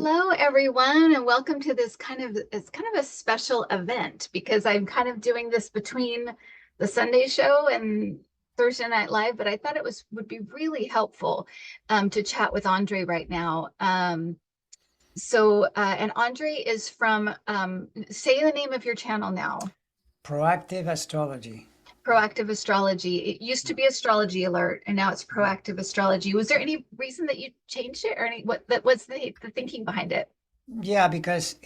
Hello, everyone, and welcome to this it's kind of a special event because I'm kind of doing this between the Sunday show and Thursday Night Live, but I thought would be really helpful to chat with Andre right now. And Andre is from, say the name of your channel now. Proactive astrology. Proactive Astrology. It used to be Astrology Alert, and now it's Proactive Astrology. Was there any reason that you changed it, or what that was the thinking behind it? Yeah, because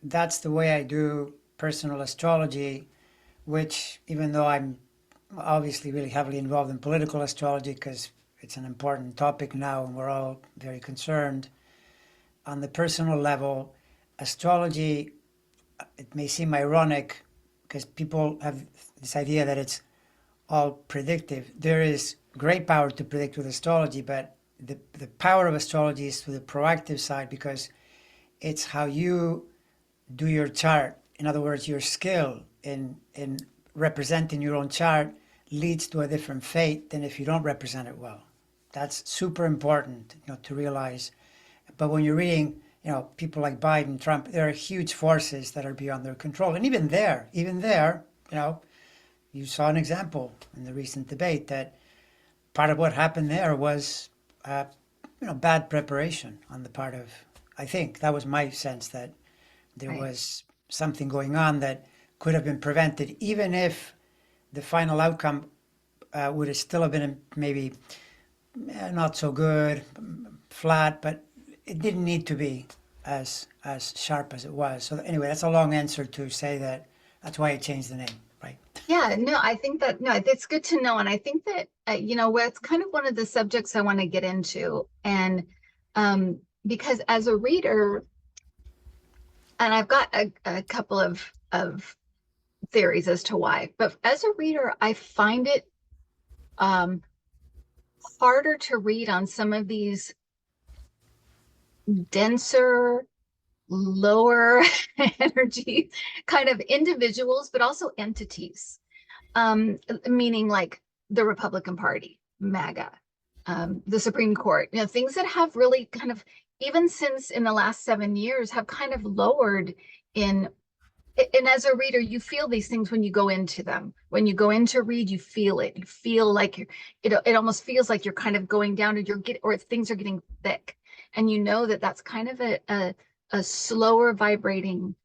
that's the way I do personal astrology, which even though I'm obviously really heavily involved in political astrology because it's an important topic now and we're all very concerned, on the personal level, astrology, it may seem ironic because people have this idea that it's all predictive. There is great power to predict with astrology, but the power of astrology is to the proactive side because it's how you do your chart. In other words, your skill in representing your own chart leads to a different fate than if you don't represent it well. That's super important, to realize. But when you're reading, people like Biden, Trump, there are huge forces that are beyond their control. And even there, you saw an example in the recent debate that part of what happened there was, bad preparation on the part of, I think that was my sense that there Right. was something going on that could have been prevented, even if the final outcome would have still have been maybe not so good, flat, but it didn't need to be as sharp as it was. So anyway, that's a long answer to say that that's why I changed the name, right? Yeah, no, I think that no, it's good to know, and I think that where it's kind of one of the subjects I want to get into, and because as a reader, and I've got a couple of theories as to why, but as a reader, I find it um harder to read on some of these denser, lower energy kind of individuals, but also entities. Meaning like the Republican Party, MAGA, the Supreme Court, things that have really kind of, even since in the last 7 years, have kind of lowered in. And as a reader, you feel these things when you go into them. When you go in to read, you feel it. You feel like it almost feels like you're kind of going down, or things are getting thick, and that that's kind of a slower vibrating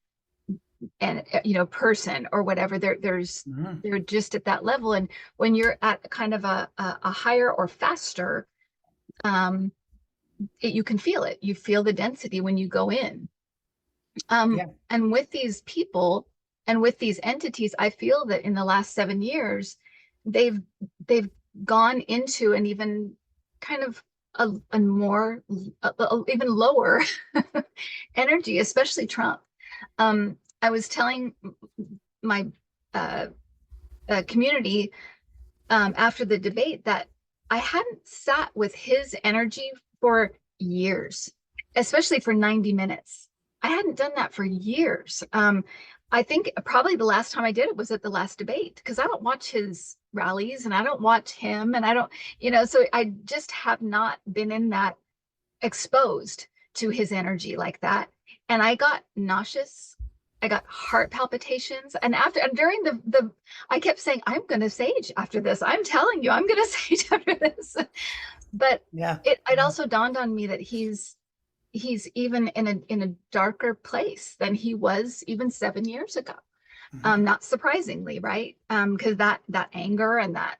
and person or whatever. Mhm. They're just at that level, and when you're at kind of a higher or faster, um you can feel it. You feel the density when you go in, Yeah. and with these people and with these entities, I feel that in the last 7 years they've they've gone into an even kind of a more even lower energy, especially Trump. I was telling my uh, community after the debate that I hadn't sat with his energy for years, especially for 90 minutes. I hadn't done that for years. I think probably the last time I did it was at the last debate because I don't watch his rallies and I don't watch him and I don't, so I just have not been in that exposed to his energy like that. And I got nauseous. I got heart palpitations. And during the I kept saying, I'm gonna sage after this. I'm telling you, I'm gonna sage after this. But Yeah. it Yeah. also dawned on me that he's even in a darker place than he was even 7 years ago. Mhm. Not surprisingly, right? Because that anger and that,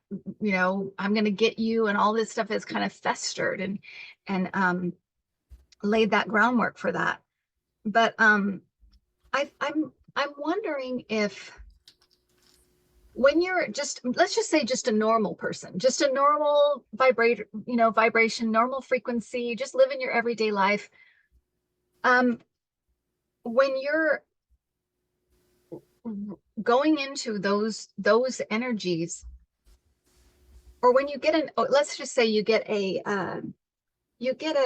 I'm gonna get you and all this stuff has kind of festered and laid that groundwork for that. But I'm wondering if when you're just, let's just say, just a normal person, just a normal vibration, normal frequency, just living your everyday life, um when you're going into those energies, or when you get let's just say you get you get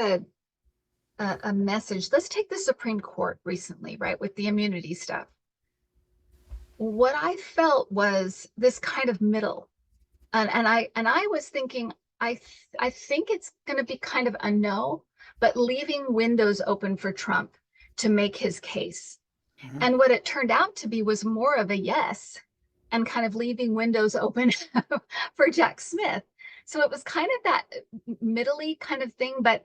a message. Let's take the Supreme Court recently, right, with the immunity stuff. What I felt was this kind of middle, and I was thinking, I think it's going to be kind of a no, but leaving windows open for Trump to make his case. Mhm. And what it turned out to be was more of a yes, and kind of leaving windows open for Jack Smith. So it was kind of that middly kind of thing, but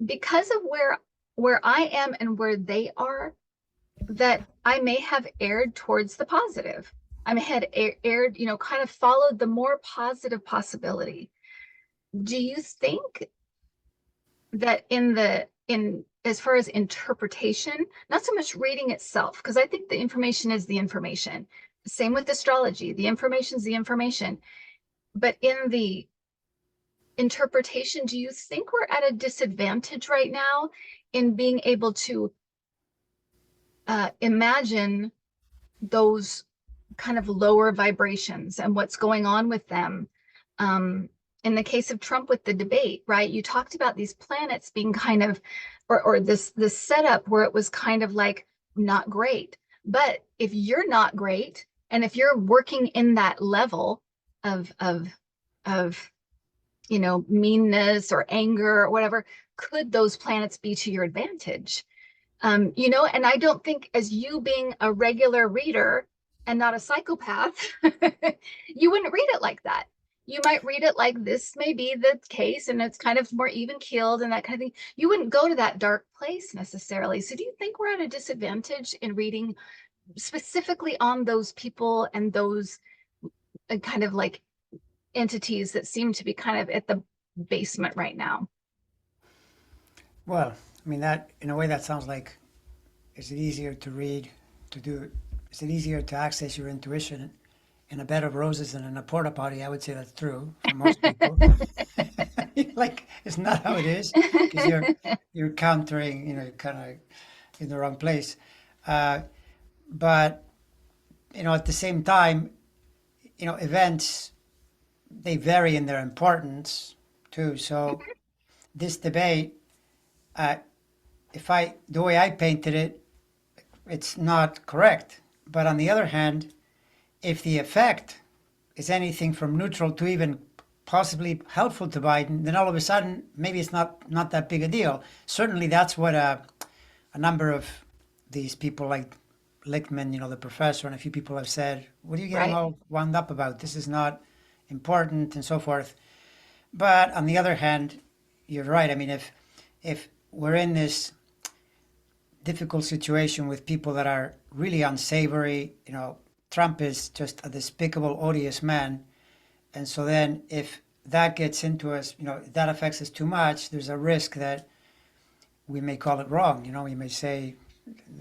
because of where I am and where they are, that I may have erred towards the positive. I had erred, kind of followed the more positive possibility. Do you think that in as far as interpretation, not so much reading itself, because I think the information is the information. Same with astrology, the information is the information. But in the interpretation, do you think we're at a disadvantage right now in being able to imagine those kind of lower vibrations and what's going on with them? In the case of Trump with the debate, right? You talked about these planets being kind of, or this setup where it was kind of like not great. But if you're not great, and if you're working in that level of meanness or anger or whatever, could those planets be to your advantage? And I don't think, as you being a regular reader and not a psychopath, you wouldn't read it like that. You might read it like this may be the case and it's kind of more even keeled and that kind of thing. You wouldn't go to that dark place necessarily. So do you think we're at a disadvantage in reading specifically on those people and those kind of like entities that seem to be kind of at the basement right now? Well, I mean, that in a way that sounds like, is it easier to read, to do, is it easier to access your intuition in a bed of roses than in a porta potty? I would say that's true for most people. Like, it's not how it is, because you're countering, you're kind of in the wrong place. Uh, but at the same time, events, they vary in their importance too. So this debate, uh, if the way I painted it, it's not correct. But on the other hand, if the effect is anything from neutral to even possibly helpful to Biden, then all of a sudden maybe it's not that big a deal. Certainly, that's what a number of these people like Lichtman, the professor, and a few people have said. What are you getting Right. all wound up about? This is not important, and so forth. But on the other hand, you're right. I mean, if we're in this difficult situation with people that are really unsavory, Trump is just a despicable, odious man, and so then if that gets into us, if that affects us too much, there's a risk that we may call it wrong. We may say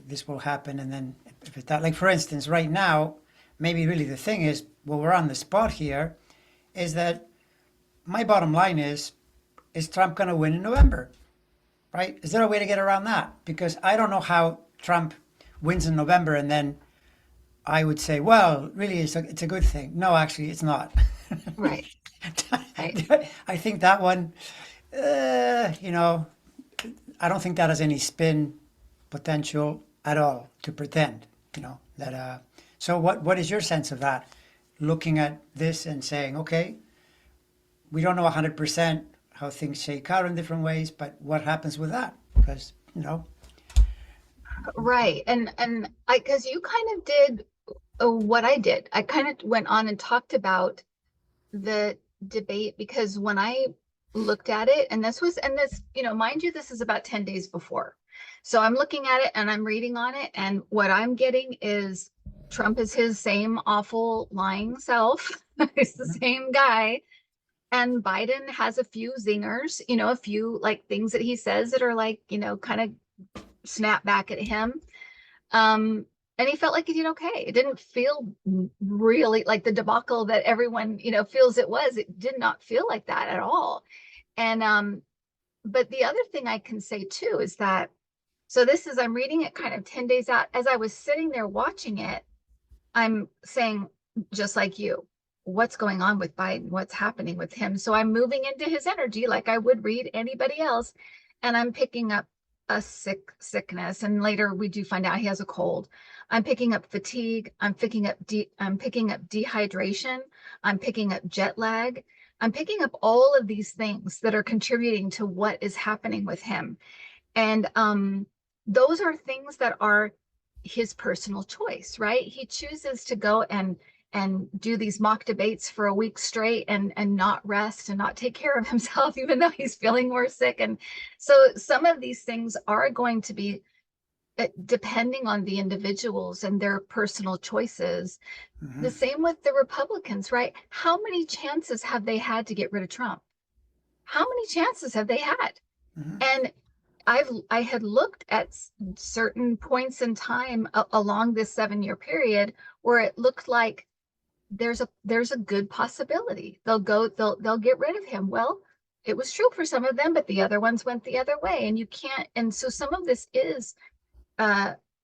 this will happen, and then if it like for instance, right now, maybe really the thing is, well, we're on the spot here, is that my bottom line is Trump going to win in November? Right? Is there a way to get around that? Because I don't know how Trump wins in November and then I would say, well, really, it's a good thing. No, actually, it's not. Right. Right. I think that one, I don't think that has any spin potential at all to pretend, that. So what is your sense of that? Looking at this and saying, okay, we don't know 100% how things shake out in different ways, but what happens with that? Because, Right. And I, because you kind of did what I did. I kind of went on and talked about the debate because when I looked at it, and this, mind you, this is about 10 days before. So I'm looking at it and I'm reading on it, and what I'm getting is Trump is his same awful lying self. He's the same guy. And Biden has a few zingers, a few like things that he says that are like, kind of snap back at him. And he felt like he did okay. It didn't feel really like the debacle that everyone, feels it was. It did not feel like that at all. And but the other thing I can say too is that, so I'm reading it kind of 10 days out. As I was sitting there watching it, I'm saying, just like you, what's going on with Biden? What's happening with him? So I'm moving into his energy like I would read anybody else. And I'm picking up a sickness. And later we do find out he has a cold. I'm picking up fatigue. I'm picking up dehydration. I'm picking up jet lag. I'm picking up all of these things that are contributing to what is happening with him. And those are things that are his personal choice, right? He chooses to go and do these mock debates for a week straight and not rest and not take care of himself, even though he's feeling more sick. And so some of these things are going to be depending on the individuals and their personal choices. Mm-hmm. The same with the Republicans, right? How many chances have they had to get rid of Trump? How many chances have they had? Mm-hmm. And I had looked at certain points in time along this 7-year period where it looked like there's a good possibility they'll get rid of him. Well, it was true for some of them, but the other ones went the other way, and you can't. And so some of this is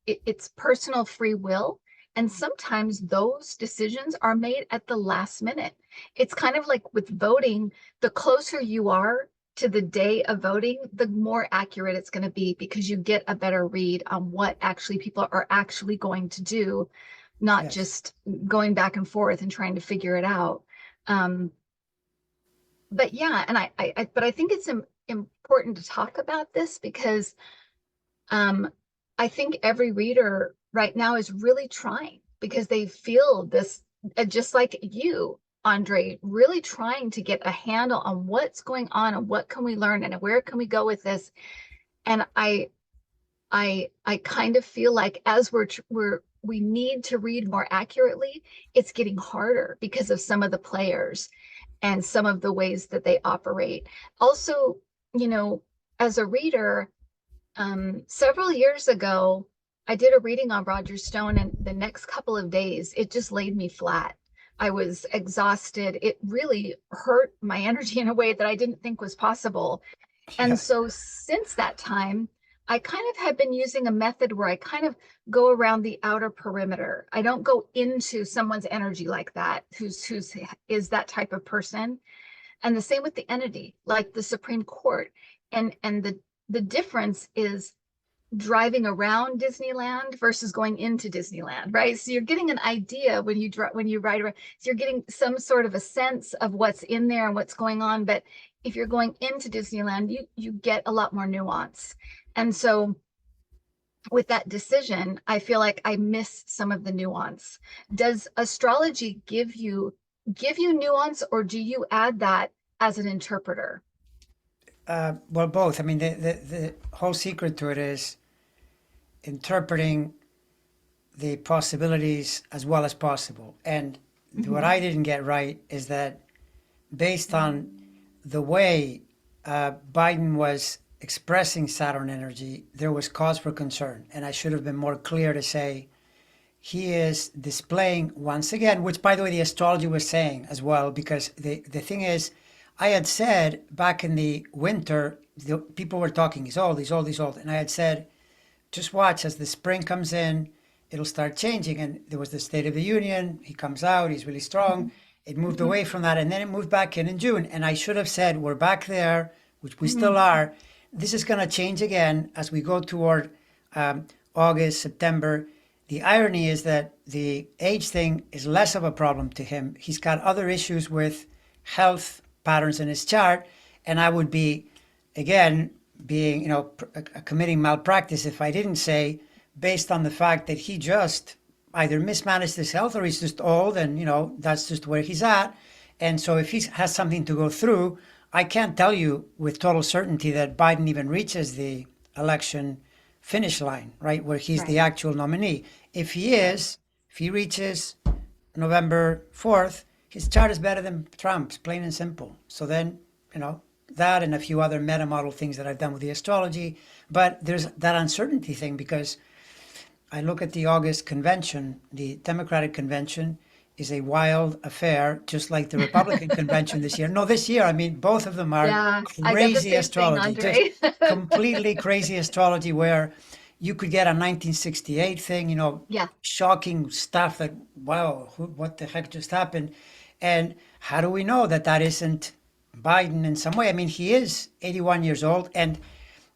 it's personal free will, and sometimes those decisions are made at the last minute. It's kind of like with voting, the closer you are to the day of voting, the more accurate it's going to be, because you get a better read on what actually people are actually going to do, not Yes. just going back and forth and trying to figure it out. um but yeah, and but I think it's important to talk about this because um, I think every reader right now is really trying, because they feel this, just like you, Andre, really trying to get a handle on what's going on and what can we learn and where can we go with this. And I kind of feel like as we need to read more accurately, it's getting harder because of some of the players and some of the ways that they operate. Also, you know, as a reader, several years ago, I did a reading on Roger Stone, and the next couple of days, it just laid me flat. I was exhausted. It really hurt my energy in a way that I didn't think was possible. And Yes. so since that time, I kind of have been using a method where I kind of go around the outer perimeter. I don't go into someone's energy like that, who's is that type of person. And the same with the entity, like the Supreme Court. And the difference is driving around Disneyland versus going into Disneyland, right? So you're getting an idea when you ride around. So you're getting some sort of a sense of what's in there and what's going on. But if you're going into Disneyland, you get a lot more nuance. And so with that decision, I feel like I miss some of the nuance. Does astrology give you nuance, or do you add that as an interpreter? Well, both. I mean, the whole secret to it is interpreting the possibilities as well as possible. And what Mhm. I didn't get right is that based on the way Biden was expressing Saturn energy, there was cause for concern. And I should have been more clear to say he is displaying once again, which by the way, the astrology was saying as well, because the thing is, I had said back in the winter, people were talking, he's old, he's old, he's old. And I had said, just watch as the spring comes in, it'll start changing. And there was the State of the Union. He comes out, he's really strong. Mhm. It moved Mhm. away from that, and then it moved back in June. And I should have said, we're back there, which we still Mhm. are. This is going to change again as we go toward August, September. The irony is that the age thing is less of a problem to him. He's got other issues with health patterns in his chart, and I would be, again, being, committing malpractice if I didn't say, based on the fact that he just either mismanaged his health or he's just old, and that's just where he's at. And so if he has something to go through, I can't tell you with total certainty that Biden even reaches the election finish line, right, where he's the Right, actual nominee. If he right. is, if he reaches November 4th, his chart is better than Trump's, plain and simple. So then, you know, that and a few other meta model things that I've done with the astrology. But there's that uncertainty thing, because I look at the August convention, the Democratic convention is a wild affair, just like the Republican convention this year. No, this year, I mean, both of them are Yeah, I got the crazy same thing, astrology, just Andre. completely crazy astrology, where you could get a 1968 thing, Yeah. shocking stuff that, wow, what the heck just happened? And how do we know that that isn't Biden in some way? I mean, he is 81 years old. And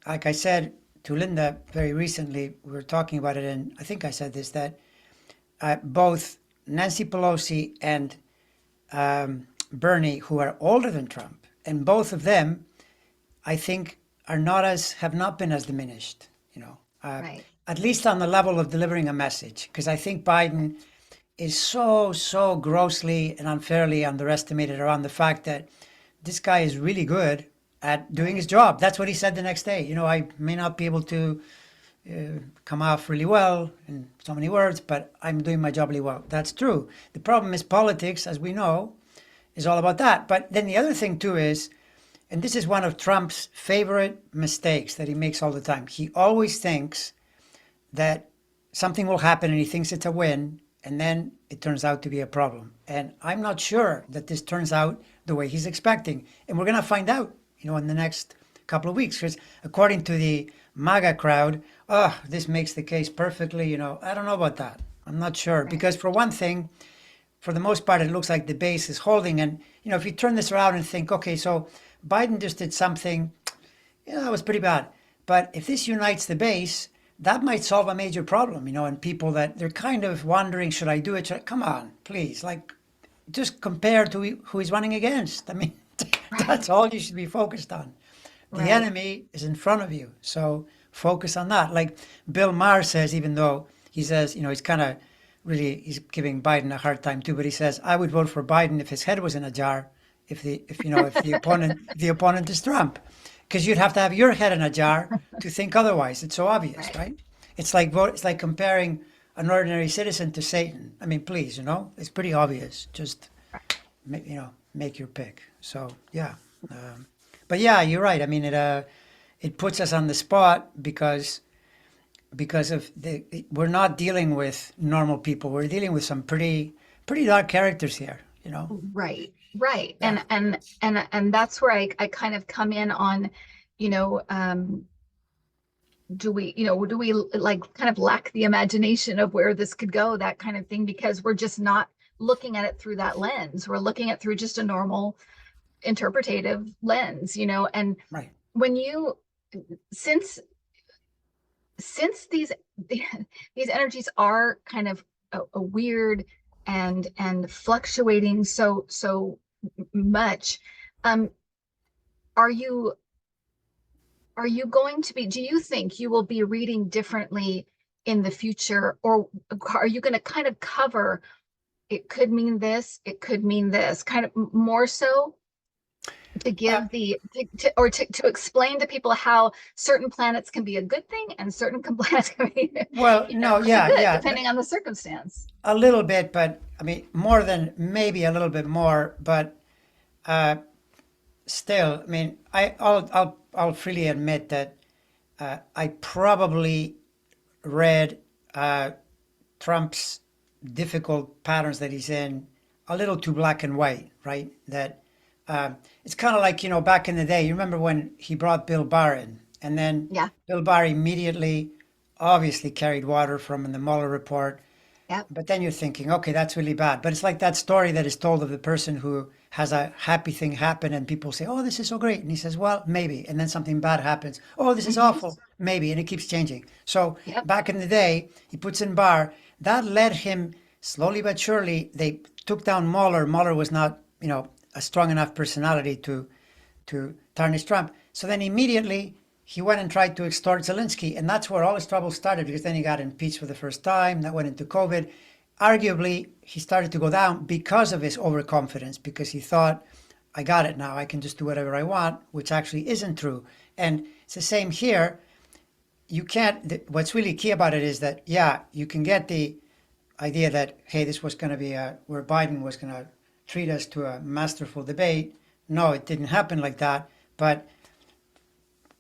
like I said to Linda very recently, we were talking about it, and I think I said this, that both Nancy Pelosi and Bernie who are older than Trump, and both of them, I think, have not been as diminished. You know, Right. at least on the level of delivering a message, because I think Biden is so grossly and unfairly underestimated around the fact that this guy is really good at doing his Right. job. That's what he said the next day. You know, I may not be able to come off really well in so many words, but I'm doing my job really well. That's true. The problem is politics, as we know, is all about that. But then the other thing too is, and this is one of Trump's favorite mistakes that he makes all the time. He always thinks that something will happen and he thinks it's a win, and then it turns out to be a problem. And I'm not sure that this turns out the way he's expecting. And we're going to find out, you know, in the next couple of weeks. Because according to the MAGA crowd, oh, this makes the case perfectly. You know, I don't know about that. I'm not sure. Right. Because for one thing, for the most part, it looks like the base is holding. And, you know, if you turn this around and think, okay, so Biden just did something, yeah, that was pretty bad. But if this unites the base, that might solve a major problem, you know, and people that they're kind of wondering, should I do it? Come on, please. Like, just compare to who he's running against. I mean, that's Right. all you should be focused on. The Right. enemy is in front of you. So focus on that. Like Bill Maher says, even though he says, you know, he's kind of really, he's giving Biden a hard time too, but he says, I would vote for Biden if his head was in a jar, if the opponent is Trump. Because you'd have to have your head in a jar to think otherwise. It's so obvious, Right. right? It's like comparing an ordinary citizen to Satan. I mean, please, you know, it's pretty obvious. Just you know, make your pick. So yeah, um, but yeah, you're right. I mean, it puts us on the spot because of we're not dealing with normal people. We're dealing with some pretty dark characters here. You know. Right. Right. Yeah. And that's where I kind of come in on, you know, do we like kind of lack the imagination of where this could go, that kind of thing, because we're just not looking at it through that lens. We're looking at it through just a normal interpretative lens, you know. And Right. when you since these these energies are kind of a weird and fluctuating so much, um are you going to be, do you think you will be reading differently in the future, or are you going to kind of cover, it could mean this, it could mean this, kind of more so to Uh, give or to explain to people how certain planets can be a good thing and certain planets can be, well, you know, no, really yeah, good yeah, depending on the circumstance? a little bit, but I mean, more than maybe a little bit more, but uh, still, I mean, I'll freely admit that I probably read Trump's difficult patterns that he's in a little too black and white, right? That it's kind of like, you know, back in the day, you remember when he brought Bill Barr in, and then Yeah. Bill Barr immediately, obviously carried water from in the Mueller report. Yep. But then you're thinking, okay, that's really bad. But it's like that story that is told of the person who has a happy thing happen and people say, oh, this is so great. And he says, well, maybe. And then something bad happens. Oh, this is Hmm. awful. Maybe. And it keeps changing. So Yep. back in the day, he puts in Barr. That led him slowly but surely. They took down Mueller. Mueller was not, you know, a strong enough personality to tarnish Trump. So then immediately he went and tried to extort Zelensky, and that's where all his trouble started because then he got impeached for the first time. That went into COVID. Arguably, he started to go down because of his overconfidence, because he thought, I got it now, I can just do whatever I want, which actually isn't true. And it's the same here. You can't, what's really key about it is that, yeah, you can get the idea that, hey, this was going to be where Biden was going to treat us to a masterful debate. No, it didn't happen like that. But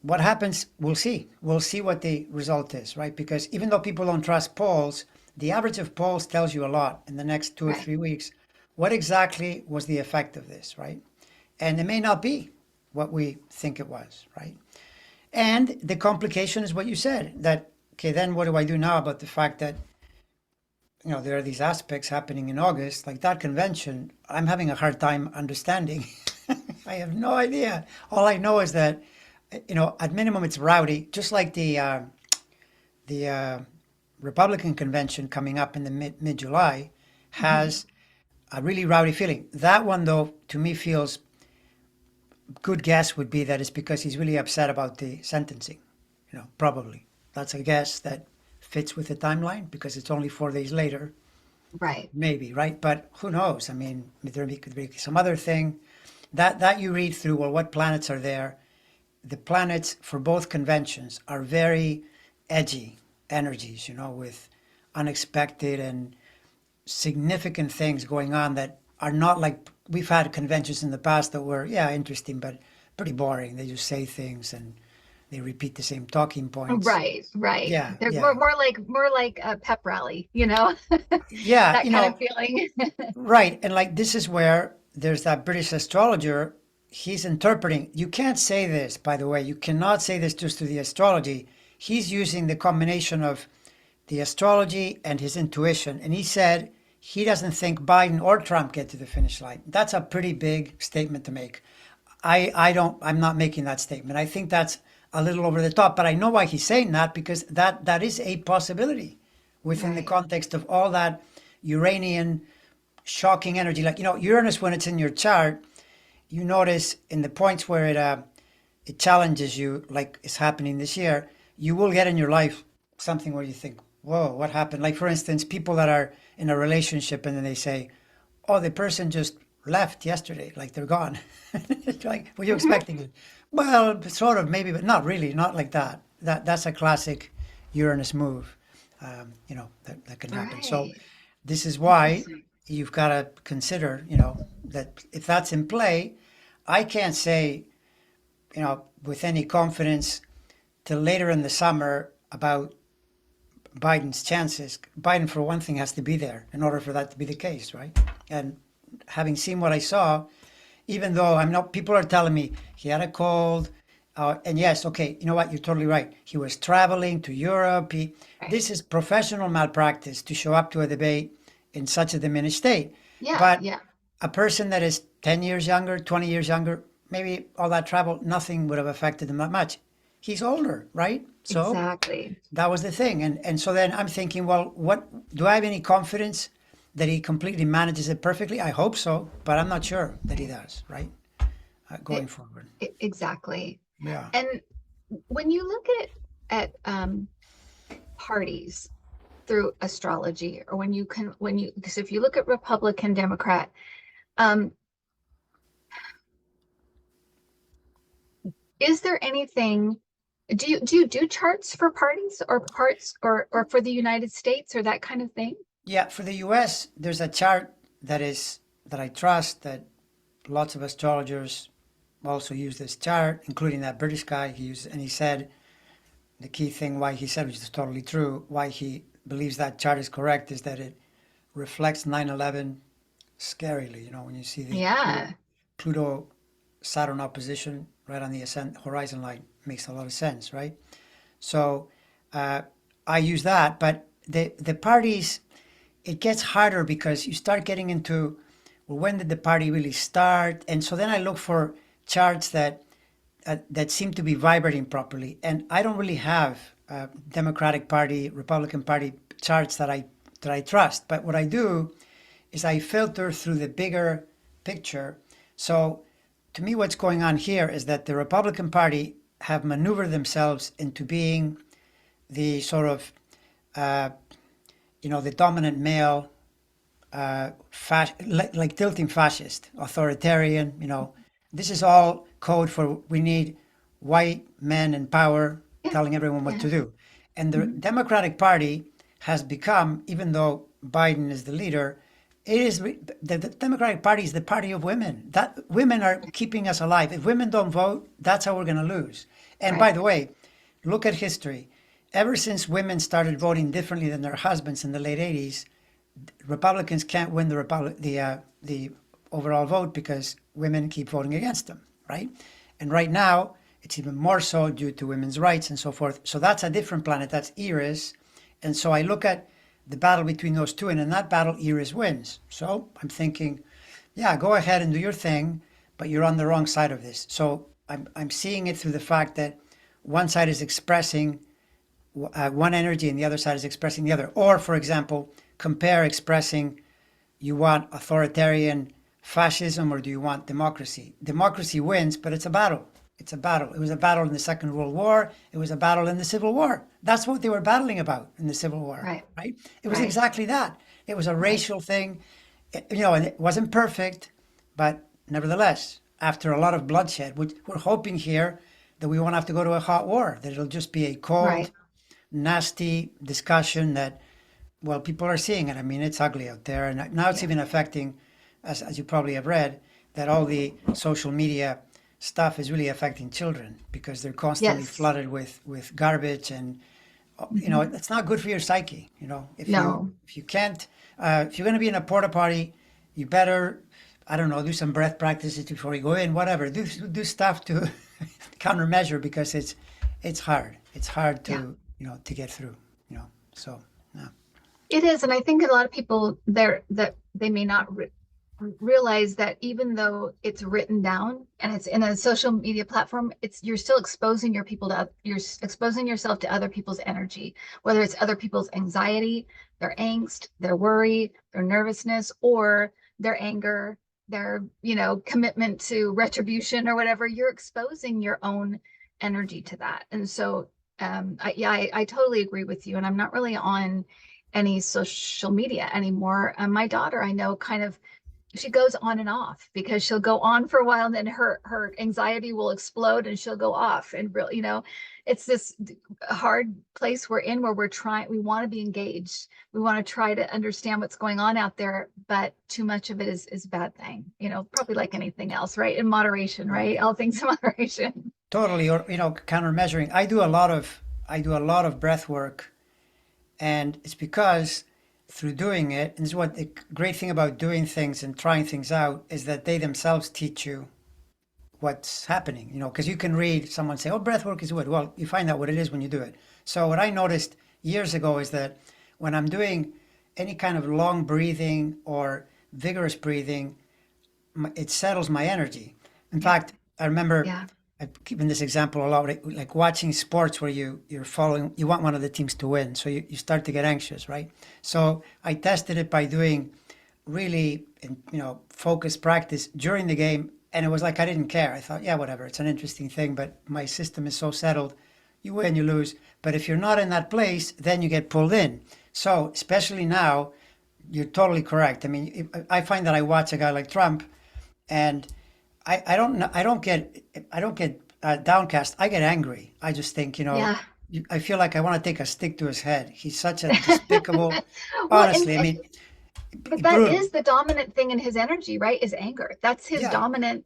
what happens, we'll see. We'll see what the result is, right? Because even though people don't trust polls, the average of polls tells you a lot in the next two or Right. 3 weeks. What exactly was the effect of this, right? And it may not be what we think it was, right? And the complication is what you said that, okay, then what do I do now about the fact that, you know, there are these aspects happening in August, like that convention? I'm having a hard time understanding. I have no idea. All I know is that, you know, at minimum it's rowdy, just like the Republican convention coming up in the mid July Hmm. has a really rowdy feeling. That one, though, to me feels good guess would be that it's because he's really upset about the sentencing. Probably. That's a guess that fits with the timeline because it's only 4 days later. Right. Maybe, right? But who knows? I mean, there could be some other thing that you read through. Well, what planets are there? The planets for both conventions are very edgy energies, with unexpected and significant things going on that are not like we've had conventions in the past that were, yeah, interesting, but pretty boring. They just say things and they repeat the same talking points. Right, right. Yeah, They're yeah, more like a pep rally, yeah, that kind of feeling. right. And like this is where there's that British astrologer. He's interpreting. You can't say this, by the way. You cannot say this just to the astrology. He's using the combination of the astrology and his intuition. And he said he doesn't think Biden or Trump get to the finish line. That's a pretty big statement to make. I'm not making that statement. I think that's a little over the top, but I know why he's saying that because that is a possibility within the Right. context of all that Uranian shocking energy. Like, Uranus, when it's in your chart, you notice in the points where it challenges you, like is happening this year, you will get in your life something where you think, whoa, what happened? Like, for instance, people that are in a relationship and then they say, oh, the person just left yesterday, like they're gone. It's like, were you Mhm. expecting it? Well, sort of, maybe, but not really, not like that. That's a classic Uranus move, that can happen. So Right. this is why Interesting. you've got to consider, that if that's in play, I can't say, with any confidence till later in the summer about Biden's chances. Biden, for one thing, has to be there in order for that to be the case, right? And having seen what I saw, even though I'm not, people are telling me he had a cold. And yes, okay, you know what? You're totally right. He was traveling to Europe. Right. This is professional malpractice to show up to a debate in such a diminished state. Yeah, But yeah. a person that is 10 years younger, 20 years younger, maybe all that travel, nothing would have affected him that much. He's older, right? So Exactly. that was the thing. And so then I'm thinking, well, what do I have any confidence that he completely manages it perfectly? I hope so, but I'm not sure that he Right. does, right? Going It, forward. exactly. Yeah. And when you look at parties through astrology, or because if you look at Republican, Democrat, um, is there anything? Do you do charts for parties or parts or for the United States or that kind of thing? Yeah. For the US, there's a chart that I trust that lots of astrologers also use this chart, including that British guy he used, and he said the key thing why he said, which is totally true, why he believes that chart is correct is that it reflects 9/11 scarily. When you see the Yeah. Pluto Saturn opposition right on the ascent horizon line, makes a lot of sense, right? So uh, I use that, but the parties, it gets harder because you start getting into, well, when did the party really start? And so then I look for charts that seem to be vibrating properly, and I don't really have Democratic Party, Republican Party charts that I trust. But what I do is I filter through the bigger picture. So to me, what's going on here is that the Republican Party have maneuvered themselves into being the sort of, uh, the dominant male, like tilting fascist, authoritarian. This is all code for we need white men in power Yeah. telling everyone what Yeah. to do. And the Mhm. Democratic Party has become, even though Biden is the leader, the Democratic Party is the party of women. That women are keeping us alive. If women don't vote, that's how we're going to lose. And by Right. the way, look at history. Ever since women started voting differently than their husbands in the late 80s, Republicans can't win the overall vote because women keep voting against them, right? And right now, it's even more so due to women's rights and so forth. So that's a different planet. That's Eris. And so I look at the battle between those two, and in that battle, Eris wins. So I'm thinking, yeah, go ahead and do your thing, but you're on the wrong side of this. So I'm seeing it through the fact that one side is expressing one energy and the other side is expressing the other. Or, for example, compare expressing you want authoritarian fascism or do you want democracy? Democracy wins, but it's a battle. It's a battle. It was a battle in the Second World War. It was a battle in the Civil War. That's what they were battling about in the Civil War, Right. right? It was Right. exactly that. It was a Right. racial thing, and it wasn't perfect, but nevertheless, after a lot of bloodshed, we're hoping here that we won't have to go to a hot war, that it'll just be a cold, Right. nasty discussion that, well, people are seeing it. I mean, it's ugly out there. And now it's Yeah. even affecting, as you probably have read, that all the social media stuff is really affecting children because they're constantly Yes. flooded with garbage and Mhm. it's not good for your psyche. No. If you can't if you're going to be in a porta potty, you better, I don't know, do some breath practices before you go in, whatever. Do stuff to countermeasure because it's hard. It's hard Yeah. to to get through. So yeah. It is, and I think a lot of people there that they may not realize that even though it's written down and it's in a social media platform, it's you're still exposing your people to you're exposing yourself to other people's energy, whether it's other people's anxiety, their angst, their worry, their nervousness, or their anger, their commitment to retribution or whatever. You're exposing your own energy to that, and so yeah, I totally agree with you, and I'm not really on any social media anymore. My daughter, I know, kind of she goes on and off because she'll go on for a while and then her anxiety will explode and she'll go off and real it's this hard place we're in where we want to be engaged, we want to try to understand what's going on out there, but too much of it is a bad thing, probably like anything else, right? In moderation, Right. right? All things in moderation. Totally, or countermeasuring. I do a lot of breath work, and it's because through doing it, and this is what the great thing about doing things and trying things out is that they themselves teach you what's happening. Because you can read someone say, "Oh, breath work is good." Well, you find out what it is when you do it. So what I noticed years ago is that when I'm doing any kind of long breathing or vigorous breathing, it settles my energy. In Yeah. fact, I remember Yeah. I've given this example a lot, like watching sports where you're following, you want one of the teams to win, so you start to get anxious, right? So I tested it by doing really, focused practice during the game, and it was like I didn't care. I thought, yeah, whatever, it's an interesting thing, but my system is so settled, you win, you lose. But if you're not in that place, then you get pulled in. So especially now, you're totally correct. I mean, I find that I watch a guy like Trump, and I don't know, I don't get downcast. I get angry. I just think, Yeah. I feel like I want to take a stick to his head. He's such a despicable, Well, honestly. I mean, but that brutal. is the dominant thing in his energy, right? Is anger. That's his Yeah, dominant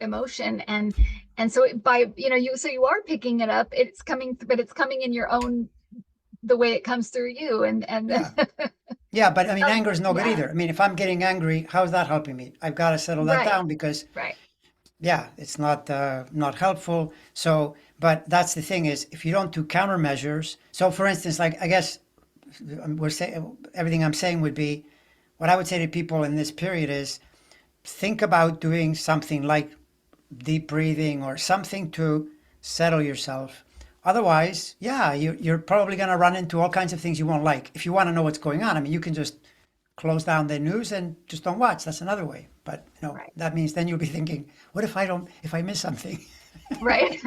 emotion, and so by you are picking it up, it's coming, but it's coming in your own, the way it comes through you, and yeah, yeah. But I mean, um, anger is no good yeah. either. I mean, if I'm getting angry, how's that helping me? I've got to settle that Right. down because, Right. yeah, it's not helpful. So, but that's the thing is, if you don't do countermeasures. So, for instance, like I guess we're saying everything I'm saying would be what I would say to people in this period is think about doing something like deep breathing or something to settle yourself. Otherwise, yeah, you're probably going to run into all kinds of things you won't like. If you want to know what's going on, I mean, you can just close down the news and just don't watch. That's another way. But Right. that means then you'll be thinking, what if I miss something? Right.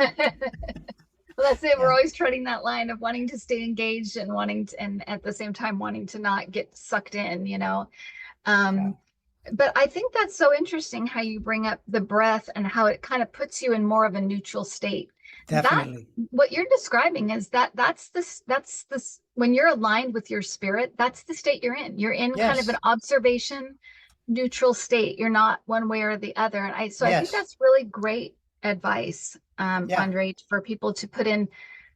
Well, that's it. We're Yeah, always treading that line of wanting to stay engaged and wanting to, and at the same time wanting to not get sucked in. yeah, Um, but I think that's so interesting how you bring up the breath and how it kind of puts you in more of a neutral state. That definitely. what you're describing is that's this when you're aligned with your spirit, that's the state you're in. You're in kind of an Yes, observation neutral state. You're not one way or the other. And I think yes, that's really great advice, yeah, Andre, for people to put in,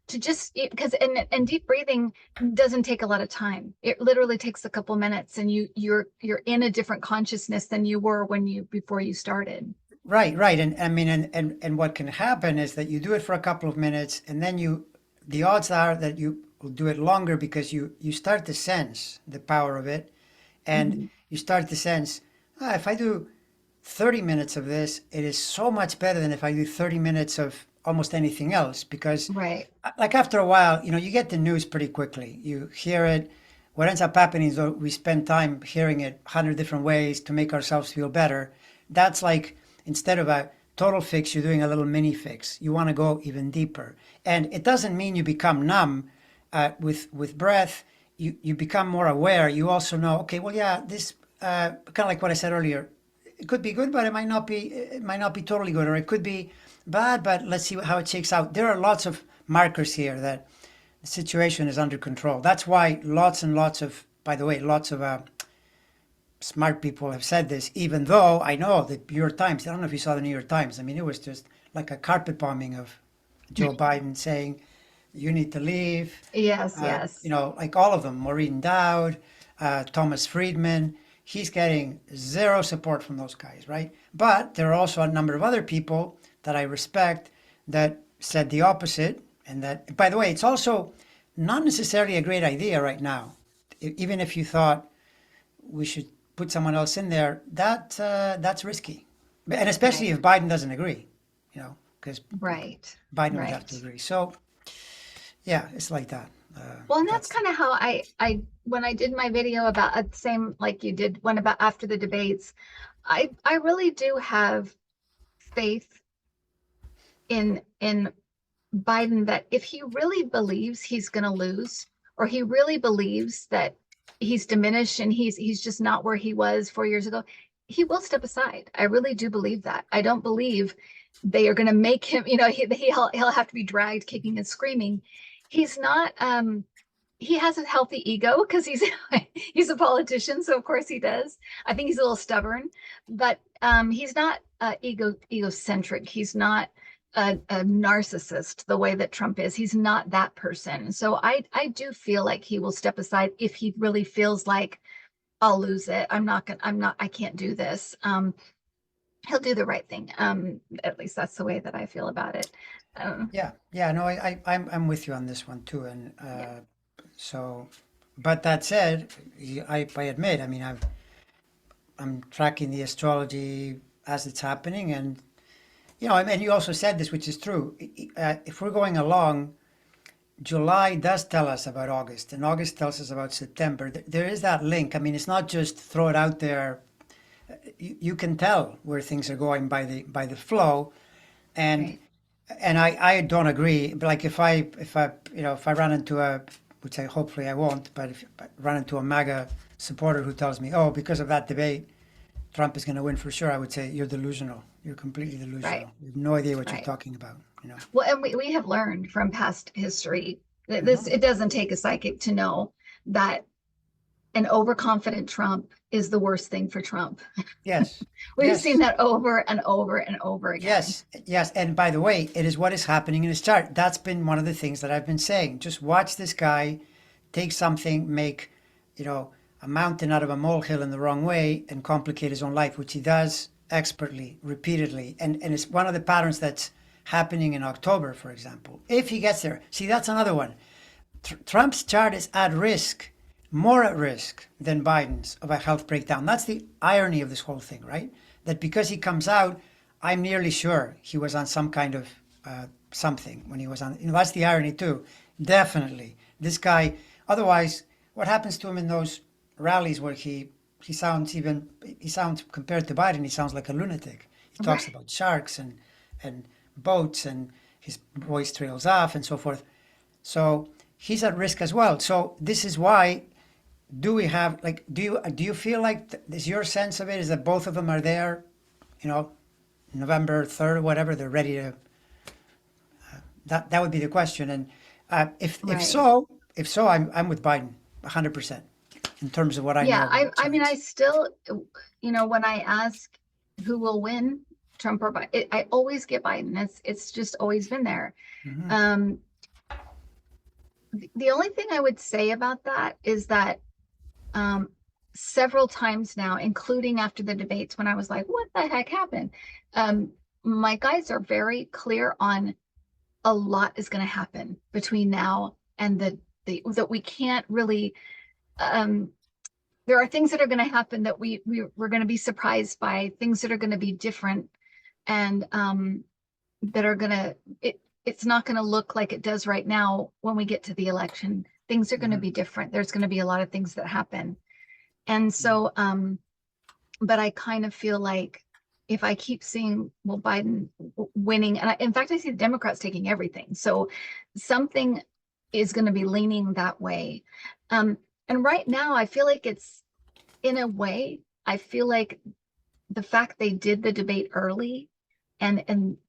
to just because and deep breathing doesn't take a lot of time. It literally takes a couple minutes, and you're in a different consciousness than you were when you before you started. right, right. And I mean, and what can happen is that you do it for a couple of minutes, and then the odds are that you will do it longer because you start to sense the power of it, and Mhm. you start to sense, if I do 30 minutes of this, it is so much better than if I do 30 minutes of almost anything else. Because, Right. like, after a while, you get the news pretty quickly. You hear it, what ends up happening is that we spend time hearing it 100 different ways to make ourselves feel better. That's like, instead of a total fix, you're doing a little mini fix. You want to go even deeper. And it doesn't mean you become numb with breath. You become more aware. You also know, okay, well, yeah, this kind of like what I said earlier. It could be good, but it might not be. It might not be totally good, or it could be bad. But let's see how it shakes out. There are lots of markers here that the situation is under control. That's why lots and lots of, by the way, lots of smart people have said this, even though I know the New York Times, I don't know if you saw the New York Times. I mean, it was just like a carpet bombing of Joe Biden saying, you need to leave. Yes, yes. Like all of them, Maureen Dowd, Thomas Friedman. He's getting zero support from those guys, right? But there are also a number of other people that I respect that said the opposite. And that, by the way, it's also not necessarily a great idea right now. Even if you thought we should put someone else in there, that's risky, and especially Right. if Biden doesn't agree, because Right. Biden would have to Right. agree. So yeah, it's like that. Well, and that's That's kind of how I when I did my video about same like you did one about after the debates, I really do have faith in Biden that if he really believes he's going to lose, or he really believes that he's diminished and he's just not where he was 4 years ago, he will step aside. I really do believe that. I don't believe they are going to make him, he'll have to be dragged kicking and screaming. He's not he has a healthy ego because he's a politician, so of course he does. I think he's a little stubborn, but he's not egocentric. He's not a narcissist the way that Trump is. He's not that person. So I do feel like he will step aside if he really feels like I'll lose it. I can't do this. He'll do the right thing. At least that's the way that I feel about it. yeah. No, I'm with you on this one too, and Yeah. so. But that said, I admit, I mean, I'm tracking the astrology as it's happening, and and you also said this, which is true. If we're going along, July does tell us about August, and August tells us about September. There is that link. I mean, it's not just throw it out there. You can tell where things are going by the flow, and Right. I don't agree. But like if I run into which I hopefully I won't, but if I run into a MAGA supporter who tells me, oh, because of that debate, Trump is going to win for sure, I would say you're delusional. You're completely Right. delusional. You have no idea what you're Right. talking about. Well, and we have learned from past history that Hmm. it doesn't take a psychic to know that an overconfident Trump is the worst thing for Trump. Yes, We've seen yes, that over and over and over again. yes. And by the way, it is what is happening in his chart. That's been one of the things that I've been saying. Just watch this guy take something, make, a mountain out of a molehill in the wrong way and complicate his own life, which he does expertly, repeatedly. And it's one of the patterns that's happening in October, for example. If he gets there, see, that's another one. Trump's chart is at risk, more at risk than Biden's of a health breakdown. That's the irony of this whole thing, right? That because he comes out, I'm nearly sure he was on some kind of something when he was on. That's the irony too. Definitely, this guy. Otherwise, what happens to him in those rallies where he sounds compared to Biden, he sounds like a lunatic. He talks Right. about sharks and boats, and his voice trails off and so forth. So he's at risk as well. So this is why, do we have, like, do you feel like is your sense of it is that both of them are there, you know, November 3rd or whatever, they're ready to, that would be the question. And if if Right. so, if so, I'm with Biden 100% in terms of what I know Yeah. about I mean, I charts. still, when I ask who will win, Trump or Biden, I always get Biden. It's just always been there. Hmm. Um, the only thing I would say about that is that um, several times now, including after the debates, when I was like, what the heck happened? Um, my guys are very clear on a lot is going to happen between now and that we can't really um, there are things that are going to happen that we're going to be surprised by, things that are going to be different, and that are going to it's not going to look like it does right now when we get to the election. things are going to Mhm. be different. There's going to be a lot of things that happen. And so, but I kind of feel like if I keep seeing, well, Biden winning, and in fact, I see the Democrats taking everything. So something is going to be leaning that way. Um, and right now, I feel like it's, in a way, I feel like the fact they did the debate early, and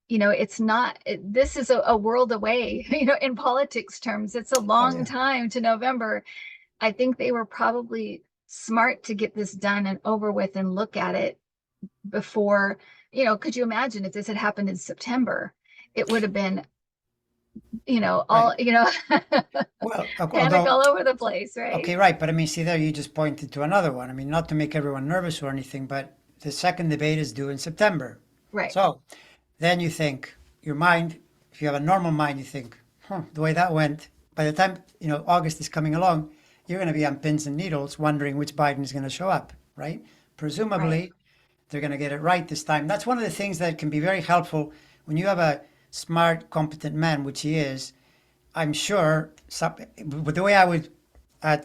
it's not, this is a world away, in politics terms, it's a Oh long yeah. time to November. I think they were probably smart to get this done and over with and look at it before, could you imagine if this had happened in September? It would have been, Right. all, Well, panic although, all over the place, right? okay, right, but I mean, see there, you just pointed to another one. I mean, not to make everyone nervous or anything, but the second debate is due in September. Right. So then you think, your mind, if you have a normal mind, you think, the way that went, by the time, August is coming along, you're going to be on pins and needles wondering which Biden is going to show up, right? Right. Presumably, they're going to get it right this time. That's one of the things that can be very helpful when you have a smart, competent man, which he is. I'm sure, but the way I would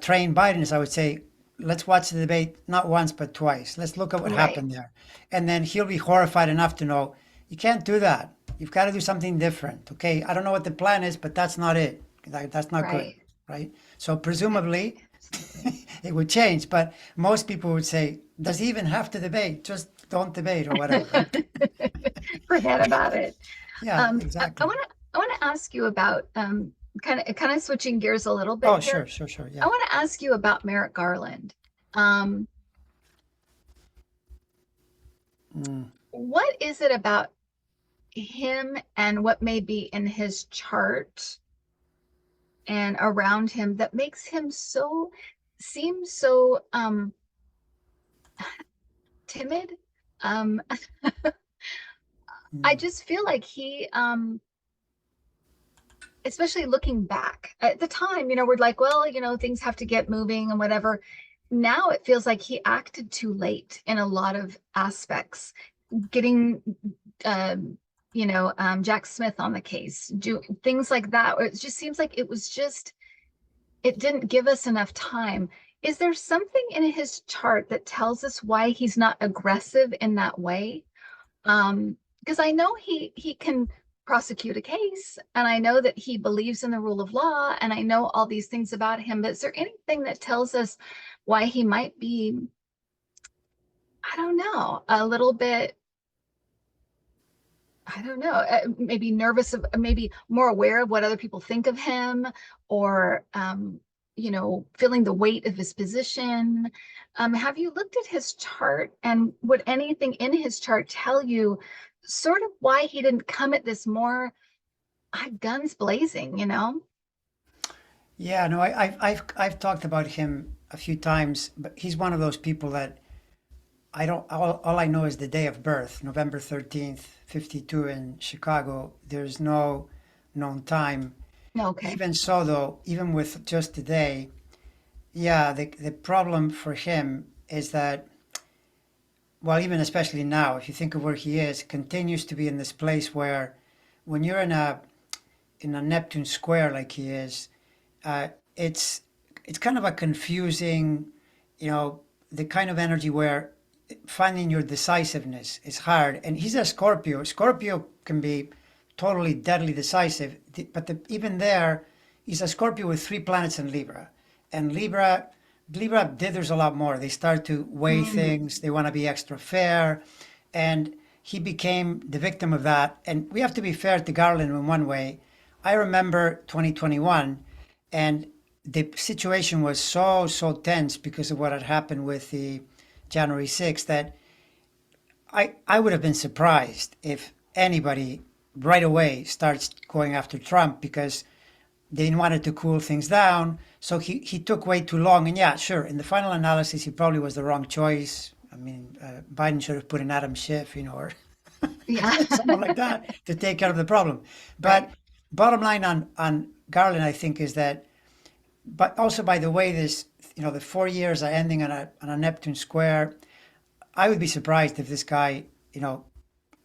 train Biden is I would say, let's watch the debate not once but twice. Let's look at what Right. happened there. And then he'll be horrified enough to know you can't do that. You've got to do something different. Okay. I don't know what the plan is, but that's not it. That's not good. Right. Right. So presumably it would change. But most people would say, does he even have to debate? Just don't debate or whatever. Right. Forget about it. Yeah, I exactly. want to I want to ask you about kind of switching gears a little bit Oh, here. sure, sure, sure. I Yeah. want to ask you about Merrick Garland. Um, Mm. what is it about him and what may be in his chart and around him that makes him seem so timid? Um, I Mm. just feel like he especially looking back at the time, we're like, well, things have to get moving and whatever. Now it feels like he acted too late in a lot of aspects, getting, Jack Smith on the case, do things like that. Or it just seems like it didn't give us enough time. Is there something in his chart that tells us why he's not aggressive in that way? Because I know he can prosecute a case, and I know that he believes in the rule of law, and I know all these things about him. But is there anything that tells us why he might be, I don't know, a little bit, I don't know, maybe nervous of, maybe more aware of what other people think of him, or feeling the weight of his position? Have you looked at his chart, and would anything in his chart tell you sort of why he didn't come at this more guns blazing? Yeah, no, I've talked about him a few times, but he's one of those people that I don't. All I know is the day of birth, November 13th, 52 in Chicago. There's no known time. Okay. Even so, though, even with just the day, yeah, the problem for him is that, well, even especially now, if you think of where he is, continues to be in this place where, when you're in a Neptune square like he is, uh, it's it's kind of a confusing, you know, the kind of energy where finding your decisiveness is hard. And he's a Scorpio. Scorpio can be totally deadly decisive, but even there, he's a Scorpio with three planets in Libra, and Libra dithers a lot more. They start to weigh Mm, things. They want to be extra fair, and he became the victim of that. And we have to be fair to Garland in one way. I remember 2021, and the situation was so tense because of what had happened with the January 6th that I would have been surprised if anybody right away starts going after Trump because they wanted to cool things down. So he took way too long. And yeah, sure, in the final analysis, he probably was the wrong choice. I mean, Biden should have put in Adam Schiff, or yeah. someone like that to take care of the problem. Right. But bottom line on Garland, I think, is that, but also by the way this, the 4 years are ending on a Neptune square. I would be surprised if this guy, in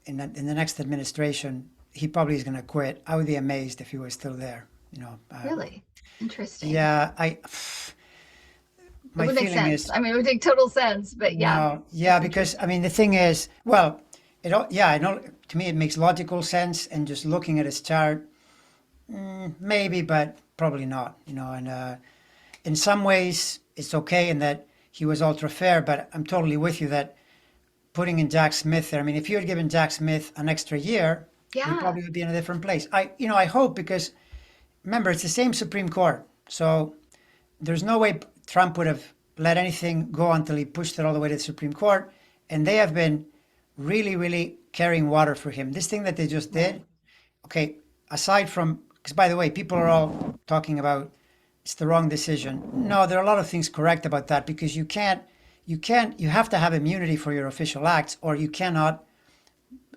the next administration, he probably is going to quit. I would be amazed if he was still there. You know, Really interesting. yeah, It my would make feeling sense. is I mean, it would make total sense, but yeah, no, yeah, that's because I interesting. mean the thing is, well, yeah, I know to me it makes logical sense, and just looking at his chart, maybe, but probably not. You know, and in some ways it's okay in that he was ultra fair, but I'm totally with you that putting in Jack Smith there. I mean, if you had given Jack Smith an extra year, we Yeah, probably would be in a different place. I hope because remember it's the same Supreme Court, so there's no way Trump would have let anything go until he pushed it all the way to the Supreme Court, and they have been really, really carrying water for him. This thing that they just right. did, okay, aside from because by the way, people are all talking about it's the wrong decision. No, there are a lot of things correct about that because you have to have immunity for your official acts, or you cannot,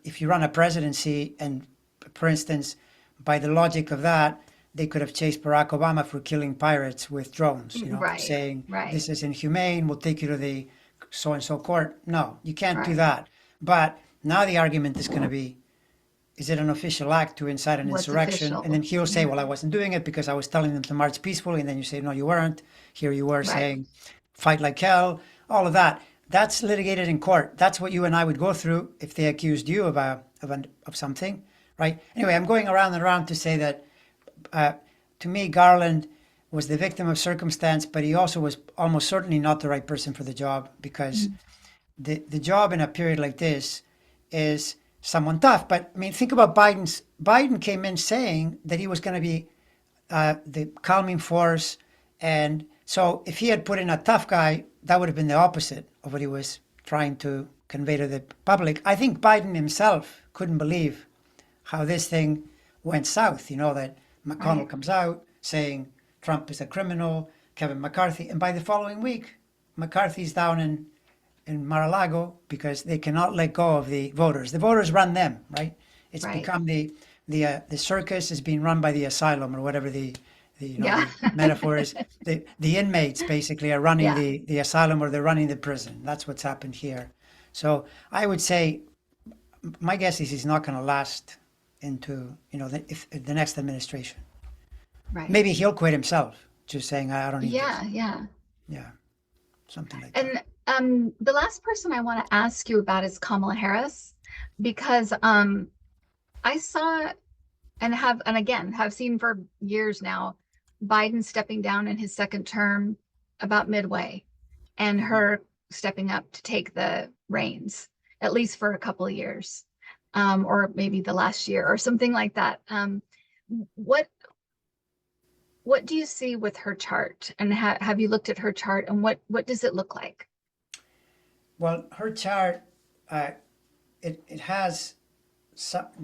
if you run a presidency, and for instance, by the logic of that, they could have chased Barack Obama for killing pirates with drones, Right, saying right, this is inhumane, we'll take you to the so and so court. No, you can't do right. that. But now the argument is going to be, is it an official act to incite an What's insurrection? And then official? he'll say, well, I Right, wasn't doing it because I was telling them to march peacefully. And then you say, no, you weren't. Here you were right. saying, fight like hell, all of that. That's litigated in court. That's what you and I would go through if they accused you of something, right? Anyway, I'm going around and around to say that uh, to me, Garland was the victim of circumstance, but he also was almost certainly not the right person for the job because Mm, the job in a period like this is someone tough. But I mean, think about Biden came in saying that he was going to be the calming force, and so if he had put in a tough guy, that would have been the opposite of what he was trying to convey to the public. I think Biden himself couldn't believe how this thing went south. You know that McConnell right, comes out saying Trump is a criminal, Kevin McCarthy, and by the following week, McCarthy's down in Mar-a-Lago because they cannot let go of the voters. The voters run them, right? It's right. become the circus is being run by the asylum or whatever Yeah, the metaphor is. The inmates basically are running yeah, the asylum or they're running the prison. That's what's happened here. So I would say my guess is he's not going to last into if the next administration. right. Maybe he'll quit himself, just saying I don't need this. Yeah, yeah. Yeah, something like that. And the last person I want to ask you about is Kamala Harris, because I saw and again have seen for years now Biden stepping down in his second term about midway, and Mhm. her stepping up to take the reins, at least for a couple of years, or maybe the last year or something like that. What what do you see with her chart, and have you looked at her chart, and what does it look like? Well, her chart, uh, it has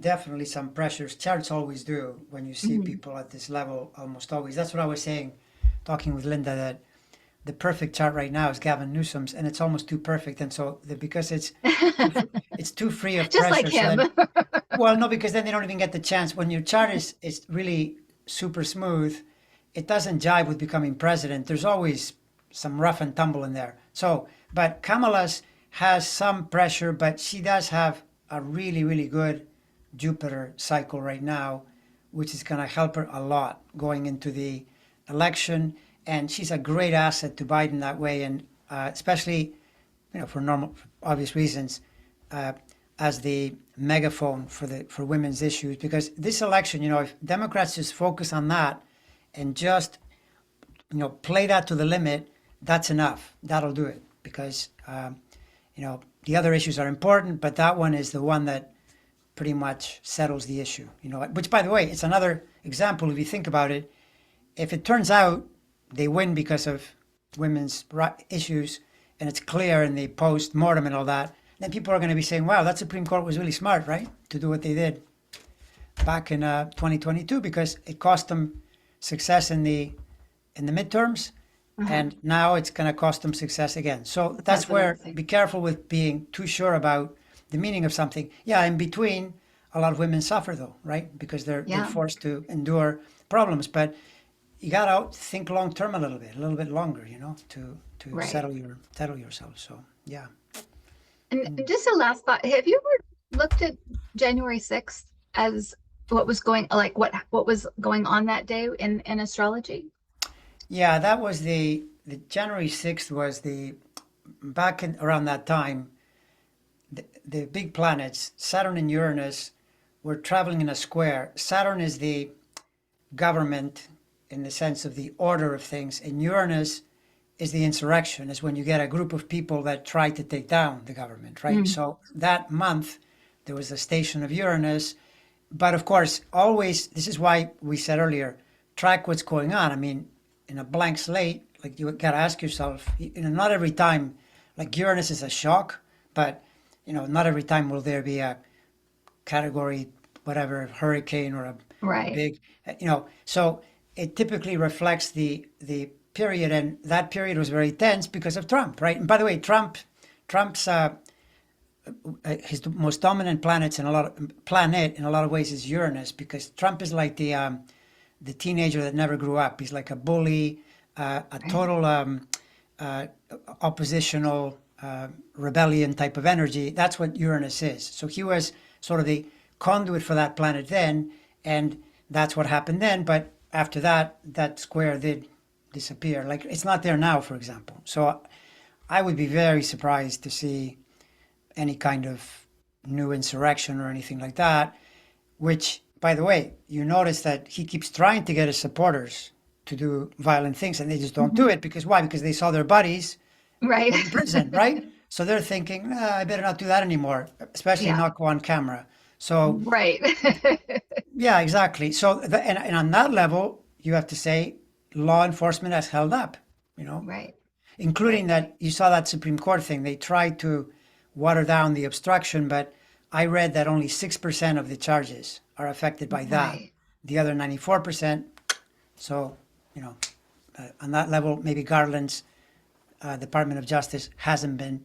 definitely some pressures. Charts always do when you see Mhm. people at this level, almost always. That's what I was saying, talking with Linda, that the perfect chart right now is Gavin Newsom's, and it's almost too perfect. And so because too, it's too free of Just like pressure, so him. then, well, no, because then they don't even get the chance. When your chart is really super smooth, it doesn't jive with becoming president. There's always some rough and tumble in there. So, but Kamala's has some pressure, but she does have a really, really good Jupiter cycle right now, which is going to help her a lot going into the election. And she's a great asset to Biden that way, and especially, for normal, for obvious reasons, uh, as the megaphone for women's issues. Because this election, if Democrats just focus on that and just play that to the limit, that's enough. That'll do it. Because the other issues are important, but that one is the one that pretty much settles the issue. Which, by the way, it's another example. If you think about it, if it turns out they win because of women's issues, and it's clear in the post mortem and all that, then people are going to be saying, "Wow, that Supreme Court was really smart, right, to do what they did back in 2022 because it cost them success in the midterms, Uh-huh. and now it's going to cost them success again." So that's That's another where thing. be careful with being too sure about the meaning of something. Yeah, in between, a lot of women suffer though, right? Because they're Yeah, forced to endure problems, but you gotta think long term a little bit longer, to right. settle yourself. So yeah. And Mm. just a last thought. Have you ever looked at January 6th as what was going like what was going on that day in astrology? Yeah, that was the January 6th was the back in, around that time, the big planets, Saturn and Uranus, were traveling in a square. Saturn is the government in the sense of the order of things, and Uranus is the insurrection, is when you get a group of people that try to take down the government, right? Mm, So that month, there was a station of Uranus. But of course, always, this is why we said earlier, track what's going on. I mean, in a blank slate, like you got to ask yourself, not every time, like Uranus is a shock, but, not every time will there be a category, whatever, hurricane or a right. big, so it typically reflects the period, and that period was very tense because of Trump, right? And by the way, Trump's his most dominant planet in a lot of ways is Uranus, because Trump is like the teenager that never grew up. He's like a bully, a Right. total uh, oppositional rebellion type of energy. That's what Uranus is. So he was sort of the conduit for that planet then, and that's what happened then. But after that, that square did disappear. Like it's not there now, for example. So I would be very surprised to see any kind of new insurrection or anything like that. Which, by the way, you notice that he keeps trying to get his supporters to do violent things, and they just don't do Mhm. it because why? Because they saw their buddies Right. put in prison, right? So they're thinking, I better not do that anymore, especially Yeah. not go on camera. So Right. yeah, exactly. So and on that level, you have to say law enforcement has held up, you know, Right. including Right. that you saw that Supreme Court thing. They tried to water down the obstruction, but I read that only 6% of the charges are affected by that. Right. The other 94%. So, you know, on that level, maybe Garland's Department of Justice hasn't been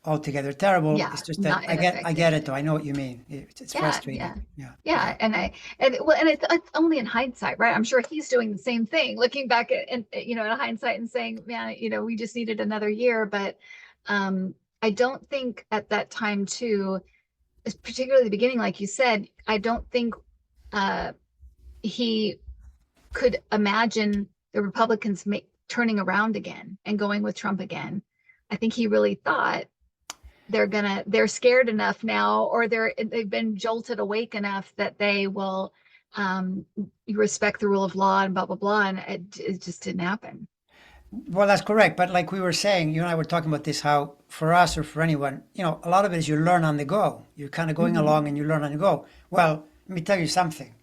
altogether terrible. Yeah. It's just that Not I get ineffective. it though. I know what you mean. It's Yeah. frustrating. Yeah. Yeah, yeah. Yeah. And it's only in hindsight, right? I'm sure he's doing the same thing, looking back at, and in hindsight and saying, man, we just needed another year. But I don't think at that time too, particularly the beginning, like you said, I don't think uh, he could imagine the Republicans turning around again and going with Trump again. I think he really thought they're scared enough now, or they've been jolted awake enough that they will um, respect the rule of law and blah blah blah, and it just didn't happen. Well, that's correct. But like we were saying, you and I were talking about this, how for us or for anyone, a lot of it is you learn on the go. You're kind of going Hmm. along and you learn on the go. Well, let me tell you something.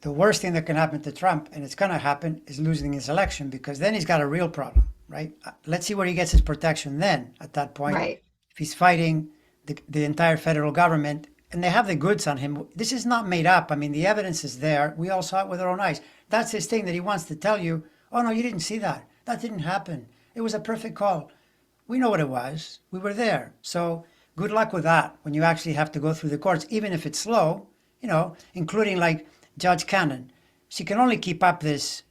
The worst thing that can happen to Trump, and it's going to happen, is losing his election, because then he's got a real problem, right? Let's see where he gets his protection then at that point. Right. If he's fighting the entire federal government and they have the goods on him, this is not made up. I mean, the evidence is there. We all saw it with our own eyes. That's his thing that he wants to tell you, oh, no, you didn't see that. That didn't happen. It was a perfect call. We know what it was. We were there. So good luck with that when you actually have to go through the courts, even if it's slow, including like Judge Cannon. She can only keep up this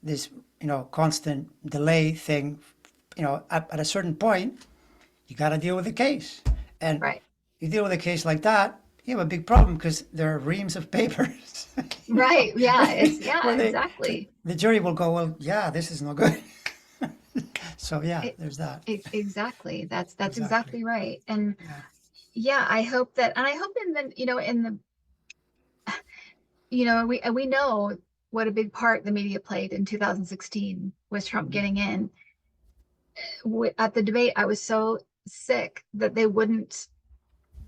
constant delay thing. At a certain point, you got to deal with the case. And Right. you deal with a case like that, you have a big problem because there are reams of papers, Right. Yeah. It's where yeah. Exactly. the jury will go, well, yeah, this is no good. So yeah, It, there's that. exactly. That's Exactly. exactly right. And Yeah. yeah, I hope that, and I hope in the in the we know what a big part the media played in 2016 was Trump Mhm. getting in. At the debate, I was so sick that they wouldn't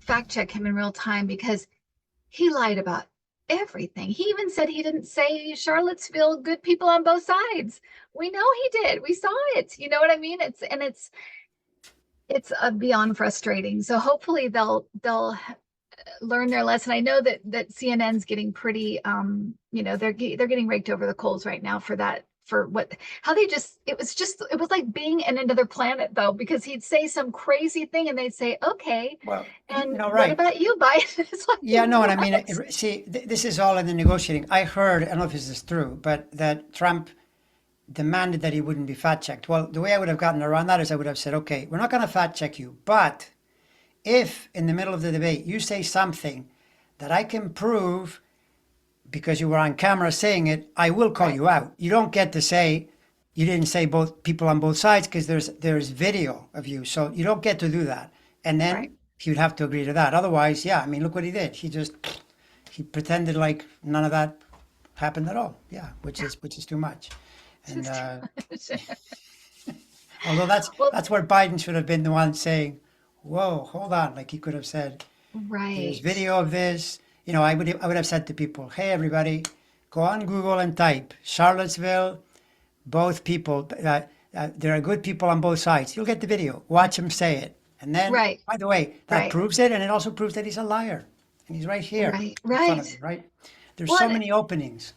fact check him in real time because he lied about everything. He even said he didn't say Charlottesville, good people on both sides. We know he did. We saw it. You know what I mean? It's beyond frustrating. So hopefully they'll learn their lesson. I know that CNN's getting pretty they're getting raked over the coals right now for that, for what how they just it was like being in another planet though, because he'd say some crazy thing and they'd say okay, Well, and what right. about you, Biden? It's like Yeah, no, and I mean, what? see, this is all in the negotiating. I heard, I don't know if this is true, but that Trump demanded that he wouldn't be fact checked. Well, the way I would have gotten around that is I would have said, okay, we're not going to fact check you, but if in the middle of the debate you say something that I can prove because you were on camera saying it, I will call Right. you out. You don't get to say you didn't say both people on both sides because there's video of you, so you don't get to do that. And Right. then he would have to agree to that. Otherwise, yeah, I mean, look what he did. He pretended like none of that happened at all. Yeah, which is too much. And Just too much. although Well, that's where Biden should have been the one saying, "Whoa, hold on!" Like he could have said, "There's right. video of this." You know, I would have said to people, "Hey, everybody, go on Google and type Charlottesville. Both people. There are good people on both sides. You'll get the video. Watch him say it, and then, Right. by the way, that Right. proves it, and it also proves that he's a liar, and he's right here Right. in front of you, Right. right? There's Well, so and many openings.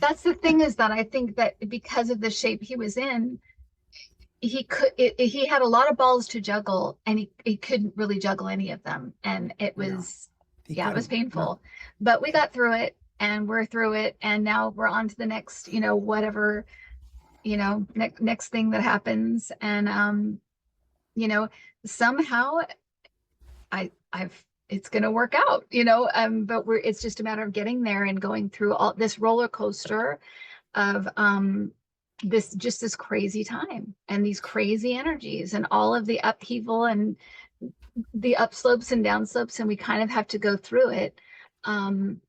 that's the thing is that I think that because of the shape he was in, he had a lot of balls to juggle, and he couldn't really juggle any of them, and it No, was, he yeah, it was couldn't. No. painful, but we got through it, and we're through it, and now we're on to the next, whatever, next thing that happens, and you know somehow I've it's going to work out, but it's just a matter of getting there and going through all this roller coaster of this crazy time and these crazy energies and all of the upheaval and the upslopes and downslopes, and we kind of have to go through it. um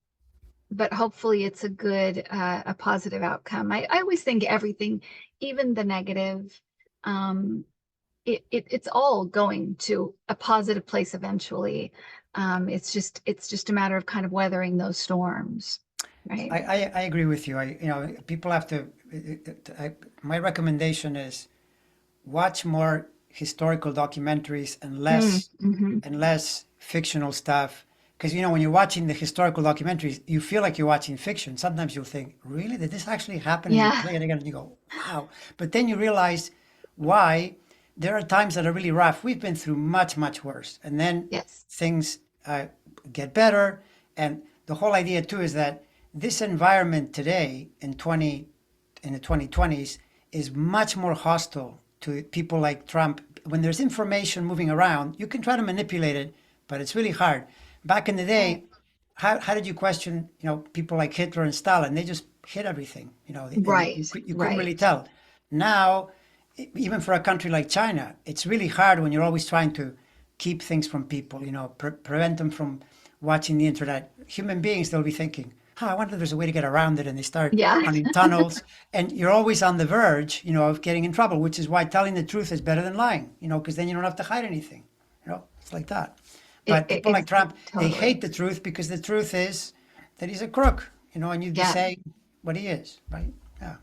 but hopefully it's a positive outcome. I always think everything, even the negative, um it's all going to a positive place eventually. It's just a matter of kind of weathering those storms, right? I agree with you. People have to. My recommendation is watch more historical documentaries Mm-hmm. and less fictional stuff. Because when you're watching the historical documentaries, you feel like you're watching fiction. Sometimes you'll think, "Really, did this actually happen?" And you Yeah. play it again, and you go, "Wow!" But then you realize why there are times that are really rough. We've been through much, much worse, and then Yes. things get better. And the whole idea too is that this environment today in the 2020s is much more hostile to people like Trump. When there's information moving around, you can try to manipulate it, but it's really hard. Back in the Right. day, how did you question, people like Hitler and Stalin? They just hit everything, and you, Right. you couldn't really Right. tell. Now, even for a country like China, it's really hard when you're always trying to keep things from people, prevent them from watching the internet. Human beings, they'll be thinking, I wonder if there's a way to get around it. And they start Yeah. running tunnels. And you're always on the verge, of getting in trouble, which is why telling the truth is better than lying, because then you don't have to hide anything. It's like that. It, But it, people like it's Trump, they hate totally. the truth because the truth is that he's a crook, and you'd be Yeah. saying what he is, right? Yeah.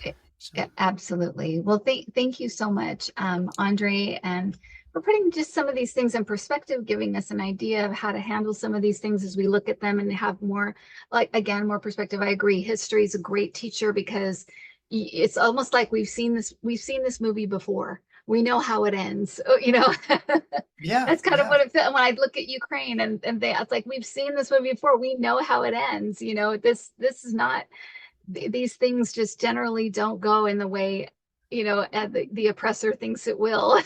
It- So, yeah, absolutely. Well, thank you so much, Andre, and for putting just some of these things in perspective, giving us an idea of how to handle some of these things as we look at them and have more, like, again, more perspective. I agree. History is a great teacher because it's almost like we've seen this movie before. We know how it ends. yeah, That's kind of yeah, what it felt when I look at Ukraine, it's like we've seen this movie before. We know how it ends. This is not, these things just generally don't go in the way, the oppressor thinks it will.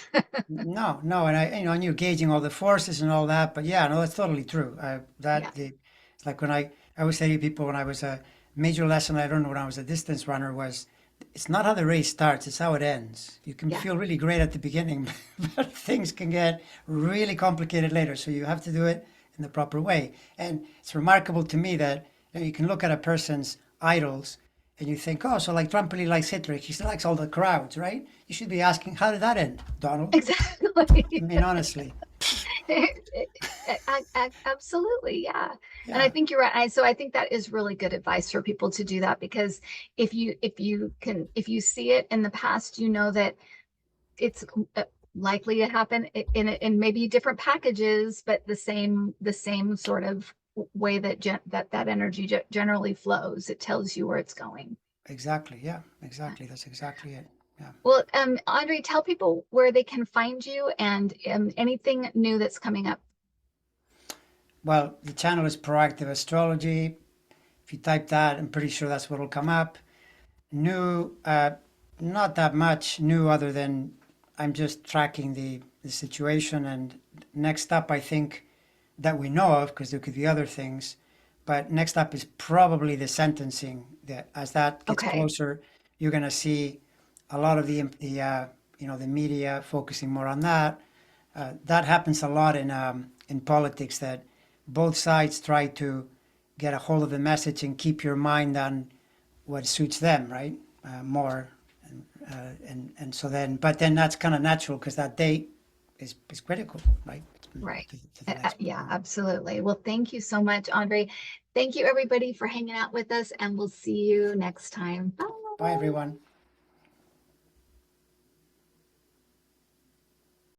no, no, and and you're gauging all the forces and all that, but yeah, no, that's totally true. Yeah. It's like I always say to people when I was a major lesson I learned when I was a distance runner was, it's not how the race starts, it's how it ends. You can Yeah. feel really great at the beginning, but things can get really complicated later. So you have to do it in the proper way. And it's remarkable to me that you can look at a person's idols and you think, oh, so like Trump really likes Hitler. He still likes all the crowds, right? You should be asking, how did that end, Donald? I Exactly. mean, honestly, Absolutely, yeah. And I yeah, think you're right. So I think that is really good advice for people to do that, because if you see it in the past, you know that it's likely to happen in maybe different packages, but the same sort of way that energy generally flows. It tells you where it's going. exactly. Yeah, exactly. That's exactly it. Yeah. Well, Andre, tell people where they can find you and anything new that's coming up. Well, the channel is Proactive Astrology. If you type that, I'm pretty sure that's what will come up. New, not that much new other than I'm just tracking the situation. And next up, I think that we know of, because there could be other things, But next up is probably the sentencing. That as that gets Okay. closer, you're going to see a lot of the media focusing more on that. That happens a lot in politics. That both sides try to get a hold of the message and keep your mind on what suits them, right? More, and so then, but then that's kind of natural because that date is critical, right? Right. To the next Yeah, one. absolutely. Well, thank you so much, Andre. Thank you, everybody, for hanging out with us, and we'll see you next time. Bye, Bye. everyone.